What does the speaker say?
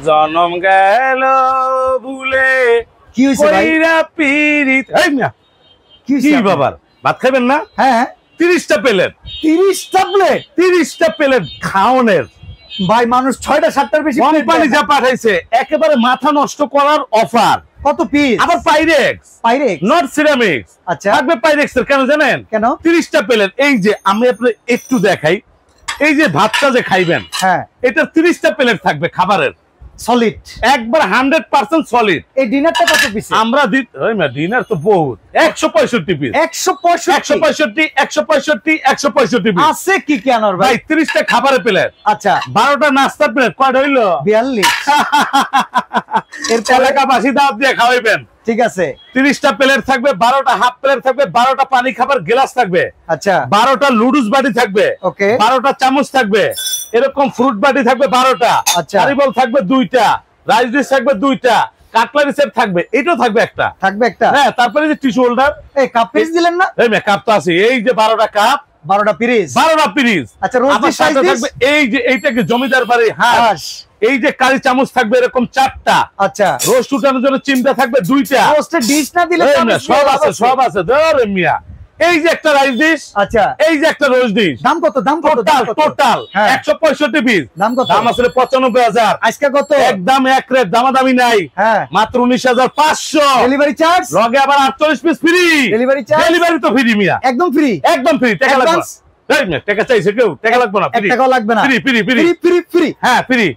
জনম গেল ভুলে কি হইছে ভাই? কইরা পিরিত এই মিয়া কি কি বাবার ভাত খাবেন না? হ্যাঁ 30টা প্লেট 30টা প্লেট 30টা প্লেট খাওনের ভাই মানুষ 6টা 7টার বেশি কোম্পানি যা পাঠাইছে একেবারে মাথা নষ্ট করার অফার। কত পিস? আবার পাইরেক্স নট সিরামিক্স। আচ্ছা থাকবে পাইরেক্স এর কেন জানেন? কেন? 30টা প্লেট এই যে আমি আপনাকে একটু দেখাই, এই যে ভাতটা যে খাইবেন হ্যাঁ এটা 30টা প্লেট থাকবে খাবারের সলিড একবার 100% সলিড। এই ডিনারটা কত পিস? আমরা ডিনার তো বহুত 165 পিস 165 165 পিস আছে কি কি আনার ভাই? ভাই 30টা খাবারের প্লেট, আচ্ছা 12টা নাস্তার প্লেট, কয়টা হইলো? 42। এর এলাকাবাসী দাওয়াত দিয়ে খাওয়াইবেন। ঠিক আছে 30টা প্লেট থাকবে, 12টা হাফ প্লেট থাকবে, 12টা পানি খাবার গ্লাস থাকবে, আচ্ছা 12টা লুডুস বাটি থাকবে, ওকে 12টা চামচ থাকবে, এরকম ফ্রুট বাটি থাকবে 12টা, আচ্ছা কারিবল থাকবে 2টা, রাইস ডিশ থাকবে 2টা, কাটলারি সেট থাকবে, এটাও থাকবে একটা থাকবে। হ্যাঁ তারপরে যে টিস্যু হোল্ডার, এই কাপ পিস দিলেন না? এই মে কাপ তো আছে, এই যে 12টা কাপ 12টা পিস 12টা পিস। আচ্ছা রোজ আবার সাথে থাকবে এই যে এইটা কি জমিদার বাড়ি হাঁস, এই যে কারি চামচ থাকবে এরকম 4টা, আচ্ছা রোস্ট উঠানোর জন্য চিমটা থাকবে 2টা, রোস্টেড ডিশ না দিলে এই না, সব আছে ধরে মিয়া। এই যে একটা রাইস ডিশ, আচ্ছা এই যে একটা রোস্ট ডিশ, দাম কত? Total 165 piece. দাম কত? দাম আসলে 95,000, আজকে কত? একদম এক রেট, দামাদামি নাই, হ্যাঁ মাত্র 19,500। ডেলিভারি চার্জ লগে আবার 48 piece free. Delivery charge? Delivery তো ফ্রি মিয়া, একদম ফ্রি টাকা লাগবে না। এই মিয়া টাকা চাইছে কেউ? টাকা লাগবে না, টাকাও লাগবে না, ফ্রি ফ্রি হ্যাঁ ফ্রি।